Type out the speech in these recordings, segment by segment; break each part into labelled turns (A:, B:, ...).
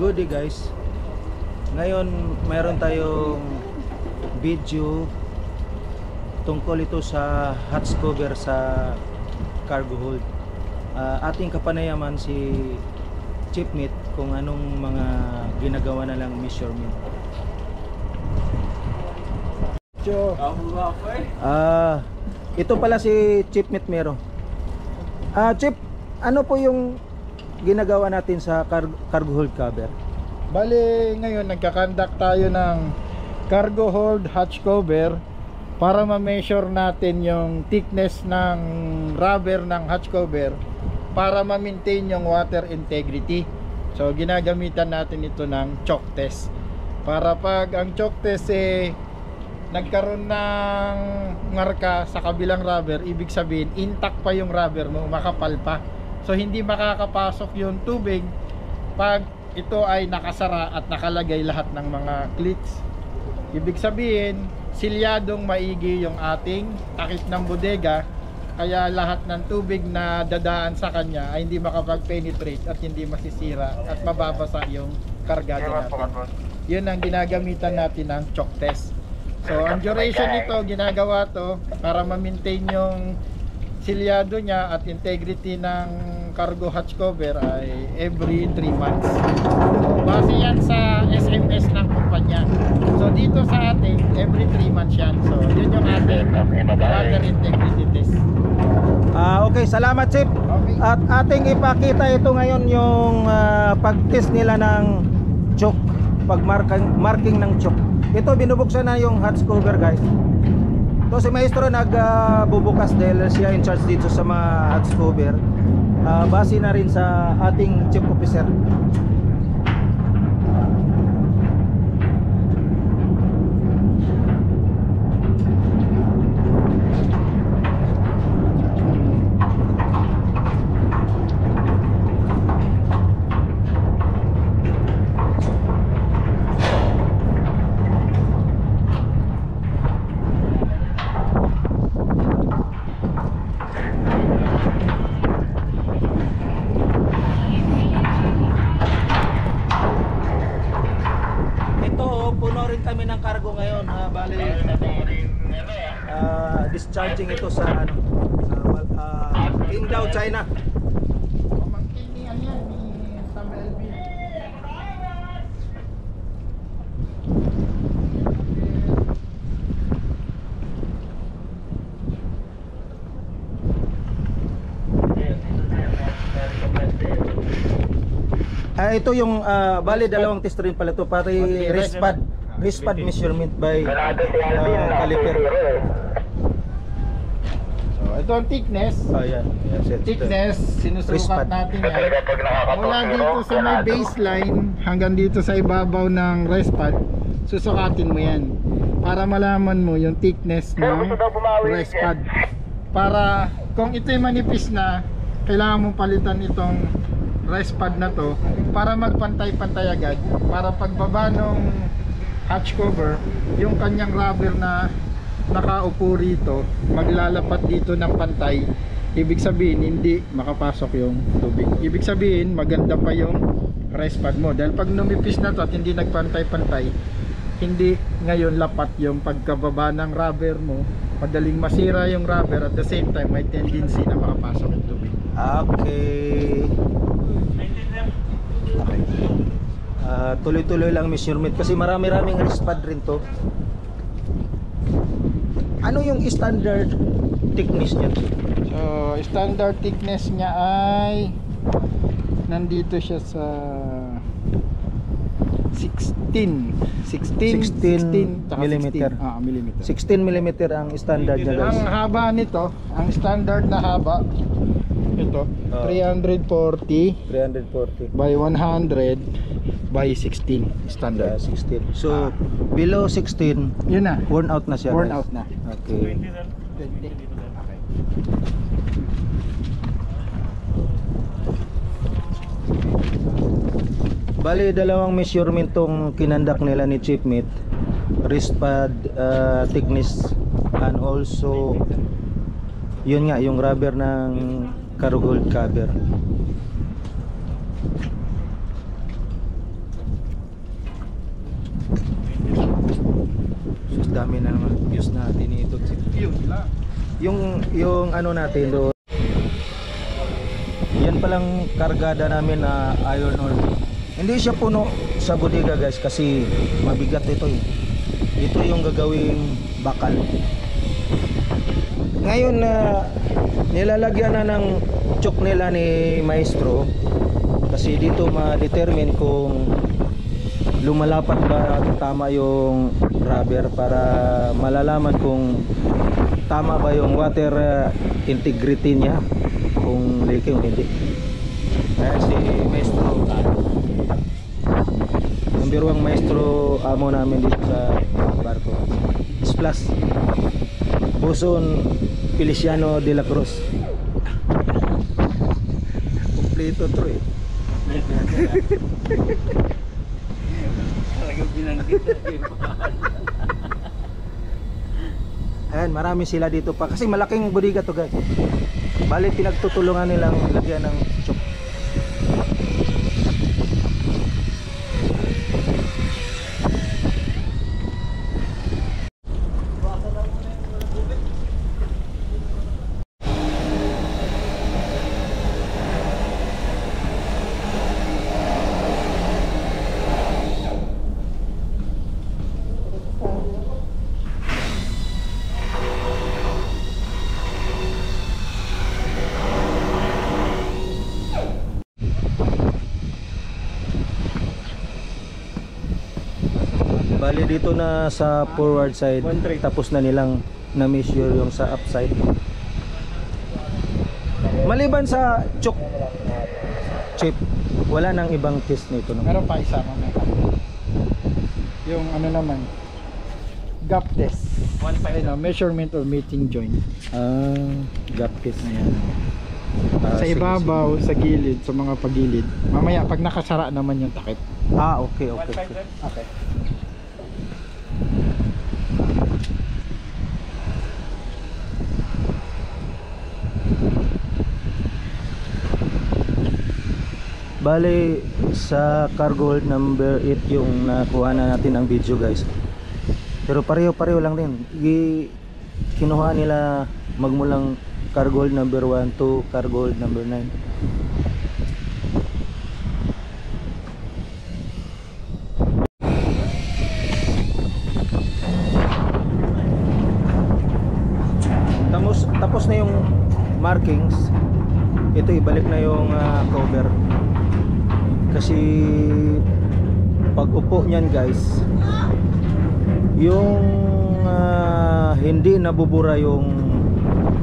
A: Good day guys. Ngayon mayroon tayong video tungkol ito sa hatch cover sa cargo hold. Ating kapanayaman si Chief Meat kung anong mga ginagawa na lang measurement. Ito pala si Chief Meat Mero. Chief, ano po yung ginagawa natin sa cargo hold cover?
B: Bali, ngayon nagkakandak tayo ng cargo hold hatch cover para ma-measure natin yung thickness ng rubber ng hatch cover para ma-maintain yung water integrity. So ginagamitan natin ito ng choke test para pag ang choke test nagkaroon ng marka sa kabilang rubber, ibig sabihin intact pa yung rubber mo, makapal pa. So hindi makakapasok yung tubig pag ito ay nakasara at nakalagay lahat ng mga cleats. Ibig sabihin silyadong maigi yung ating takip ng bodega, kaya lahat ng tubig na dadaan sa kanya ay hindi makapag-penetrate at hindi masisira at mababasa yung kargado natin. Yun ang ginagamitan natin ng choke test. So ang duration nito, ginagawa to para ma-maintain yung silyado niya at integrity ng cargo hatch cover ay every 3 months. So base yan sa SMS ng kumpanya. So dito sa atin every 3 months yan. So yun yung ating water integrity test.
A: Okay, salamat Chief.
B: Okay.
A: At ating ipakita ito ngayon yung pag-test nila ng choke, pag-marking ng choke. Ito binubuksan na yung hatch cover guys. So si Maestro nagbubukas dahil siya in charge dito sa mga hatch cover. Base na rin sa ating chief officer. Kami ng cargo ngayon, bali discharging ito sa Qingdao, China. Ito yung bali dalawang test rin pala ito, pati wrist pad measurement by caliper.
B: So ito ang thickness.
A: Yan.
B: Thickness, sinusukat natin yan mula dito sa may baseline hanggang dito sa ibabaw ng wrist pad. Susukatin mo yan para malaman mo yung thickness ng wrist pad. Para kung ito'y manipis na, kailangan mong palitan itong wrist pad na to para magpantay-pantay agad, para pagbaba ng hatch cover, yung kanyang rubber na nakaupo rito maglalapat dito ng pantay. Ibig sabihin hindi makapasok yung tubig. Ibig sabihin maganda pa yung rest pad mo, dahil pag numipis na to at hindi nagpantay-pantay, hindi ngayon lapat yung pagkababa ng rubber mo, madaling masira yung rubber, at the same time may tendency na makapasok yung tubig.
A: Okay. Tuloy-tuloy lang measurement kasi marami-raming wrist pad rin to. Ano yung standard thickness niya?
B: So standard thickness niya ay nandito siya sa 16
A: millimeter.
B: Millimeter.
A: 16 millimeter ang standard niya guys.
B: Ang haba nito, ang standard na haba ito, 340 by 100 by 16 standard.
A: 16. So below 16
B: yun na,
A: worn out na siya.
B: Worn
A: guys.
B: out na.
A: Okay. Bali dalawang measurement tong kinandak nila ni Chief Meat. Wrist pad thickness and also yun nga yung rubber ng cargo hold cover. Sus, dami na naman views natin ito.
B: Yun lang.
A: Yung ano natin doon. Yan palang kargada namin na iron ore. Hindi siya puno sa bodega guys kasi mabigat ito eh. Ito yung gagawing bakal. Ngayon na nilalagyan na ng choke nila ni maestro kasi dito ma-determine kung lumalapat ba tama yung rubber para malalaman kung tama ba yung water integrity niya, kung leaking o hindi. Kaya si maestro, number 1 maestro amo namin dito sa barko, Splash Buson Feliciano de la Cruz. Kompleto to eh.
C: Talagang binanggit natin.
A: Ayan, marami sila dito pa kasi malaking bodega to guys. Bali pinagtutulungan nilang lagyan ng choke. Bali dito na sa forward side, tapos na nilang na-measure yung sa upside. Maliban sa choke chip, wala nang ibang test nito no?
B: Meron pa isa mamaya. Yung ano naman, gap test. Ayun, measurement of meeting joint.
A: Gap test na yan.
B: Sa
A: Sige,
B: ibabaw, sa gilid, sa mga pagilid. Mamaya pag nakasara naman yung takip.
A: sige. Okay.
B: Okay.
A: Bali sa cargo hold number 8 yung nakuha na natin ang video guys. Pero pareho lang din. Kinuha nila magmulang cargo hold number 1 to cargo hold number 9. Tapos na yung markings. Ito ibalik na yung cover. Kasi pag upo niyan guys, yung hindi nabubura yung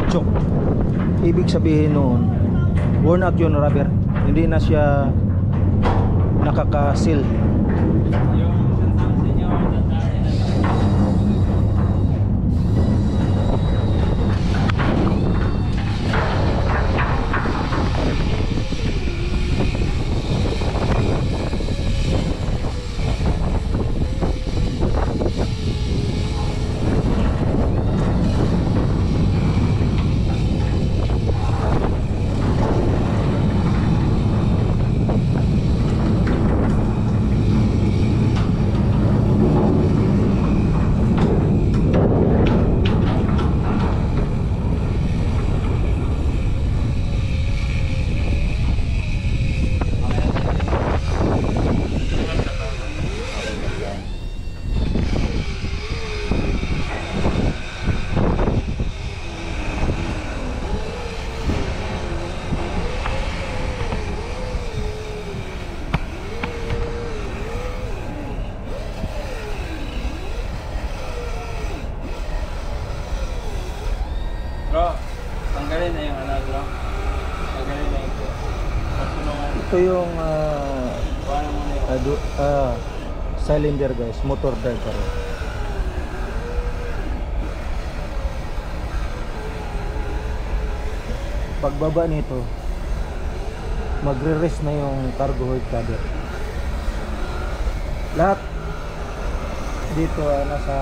A: choke, ibig sabihin noon worn out yung rubber, hindi na siya nakaka-seal.
C: Bro, tanggalin na yung ano bro. Tanggalin na yung pagtulungan.
A: Ito yung
C: Paano mo na yun?
A: cylinder guys, motor drive pa rin. Pagbaba nito, magre-rest na yung cargo hold cover. Lahat dito nasa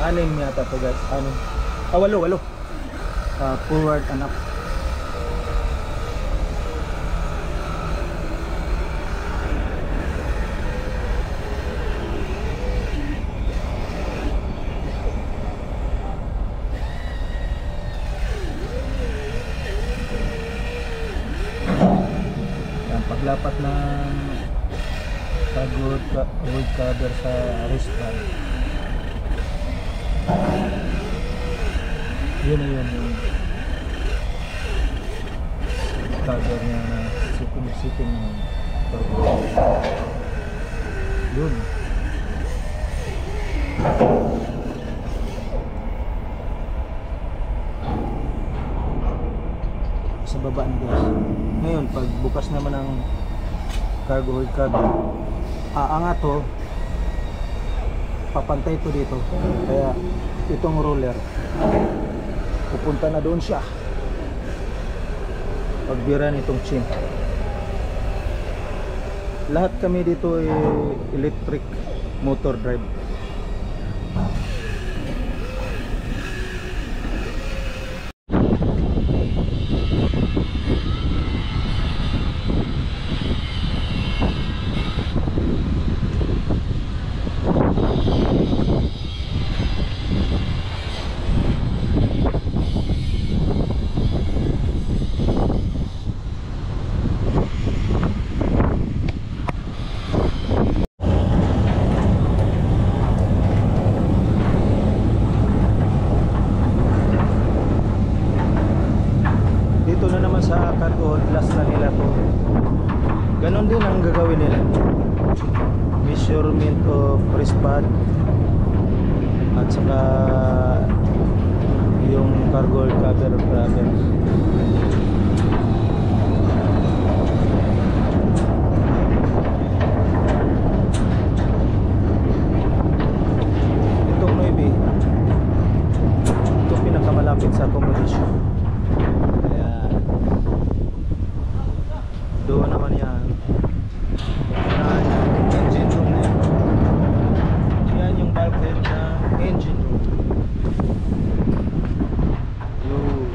A: 6 yata to guys, 6. 8. Forward and up. cover sa wristband. Yun na yun yung cover niya na sipin ng cargo. Yun. Sa baba na guys. Ngayon pag bukas naman ang cargo hold cover, aangat to, papantay to dito, kaya itong roller pupunta na doon siya pagbira nitong chin. Lahat kami dito ay electric motor drive. Dito na naman sa cargo hold, last na nila to. Ganon din ang gagawin nila. Measurement of wristband at saka yung cargo hold cover of rubber. Itong maybe ito pinakamalapit sa accommodation. Doon naman yan. Engine room na yan. Yan yung bulkhead na engine room. Yun.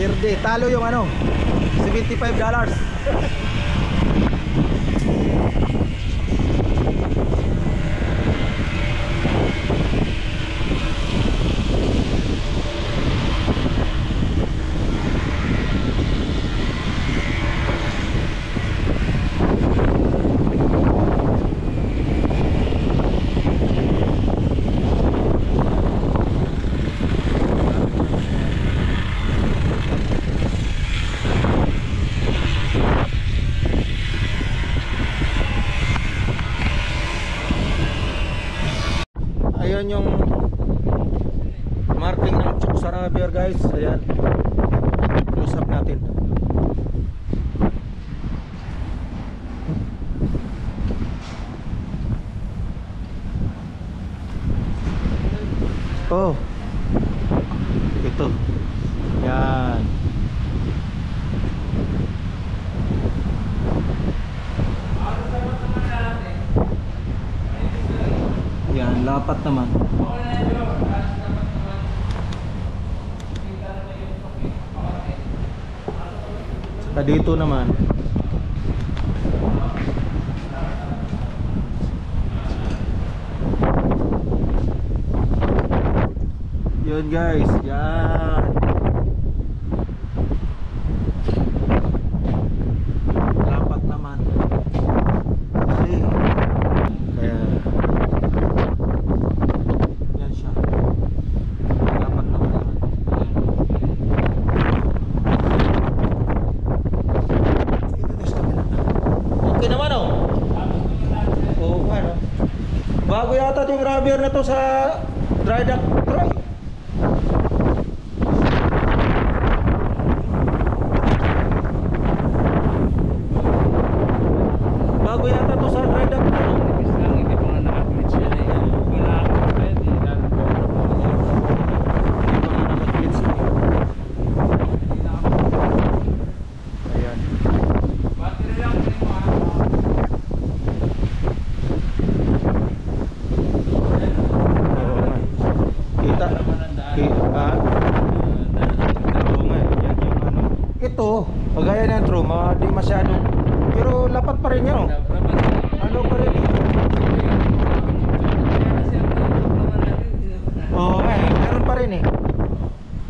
A: Irde, talo yung ano, $75. Ayun yung marking ng choke sa rubber guys. Ayan, close up natin. Oh, ito yan. Yan, lapat naman. Saka dito naman. Yun guys, yan. Lapat naman. Kasi kaya yan siya. Lapat naman yan. Dito sa kabila. Okay naman oh. Oo nga no. Bago yata yung rubber na to sa dry dock tray. Bago yata to sa dry dock tray.
C: Hindi pa nga naka-commit siya eh. Wala akong pwede. Lalo po.
A: Ayan.
C: Battery lang din mo ah.
A: Oo nga. ito, kagaya ng trauma, di masyado. Pero lapat pa rin yan. Oh. Ano pa rin? Oo, meron pa rin eh.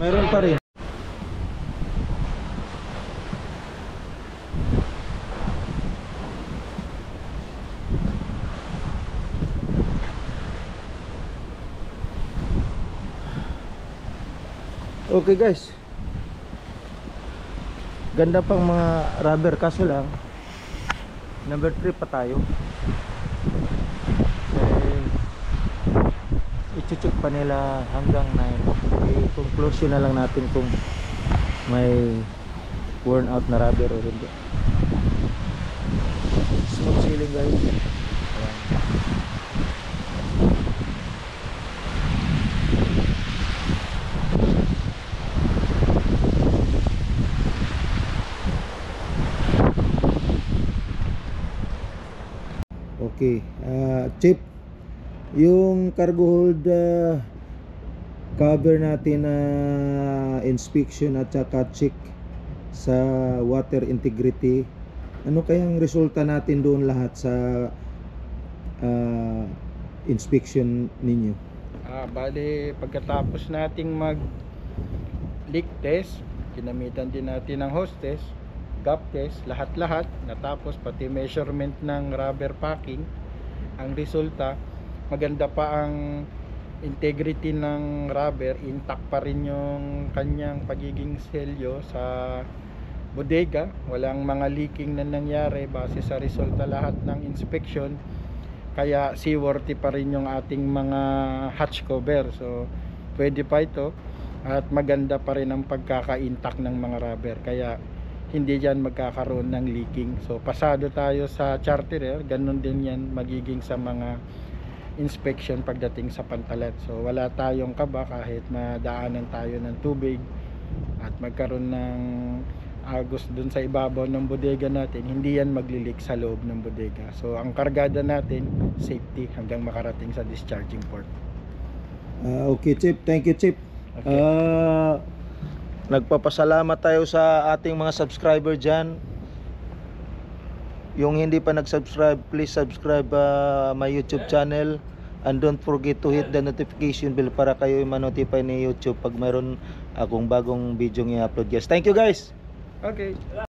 A: Meron pa rin. Okay guys, ganda pang mga rubber, kaso lang number 3 pa tayo. I-check pa nila hanggang 9. I-conclusion na lang natin kung may worn out na rubber o hindi. Smooth sailing guys. Ayan. Okay, Chip, yung cargo hold cover natin na inspection at saka check sa water integrity, ano kayang resulta natin doon lahat sa inspection ninyo?
B: Bali, pagkatapos nating mag leak test, ginamitan din natin ng hose test, gap test, lahat-lahat natapos, pati measurement ng rubber packing. Ang resulta, maganda pa ang integrity ng rubber, intact pa rin yung kanyang pagiging selyo sa bodega, walang mga leaking na nangyari base sa resulta lahat ng inspection, kaya seaworthy pa rin yung ating mga hatch cover. So pwede pa ito at maganda pa rin ang pagkaka-intact ng mga rubber, kaya hindi yan magkakaroon ng leaking. So pasado tayo sa charterer, ganun din yan magiging sa mga inspection pagdating sa pantalet. So wala tayong kaba kahit madaanan tayo ng tubig at magkaroon ng agos dun sa ibabaw ng bodega natin, hindi yan maglilik sa loob ng bodega. So ang kargada natin, safety hanggang makarating sa discharging port.
A: Okay Chip, thank you Chip.
B: Okay.
A: Nagpapasalamat tayo sa ating mga subscriber dyan. Yung hindi pa nag-subscribe, please subscribe my YouTube channel, and don't forget to hit the notification bell para kayo ma-notify ni YouTube pag mayroon akong bagong video i-upload guys. Thank you guys.
B: Okay.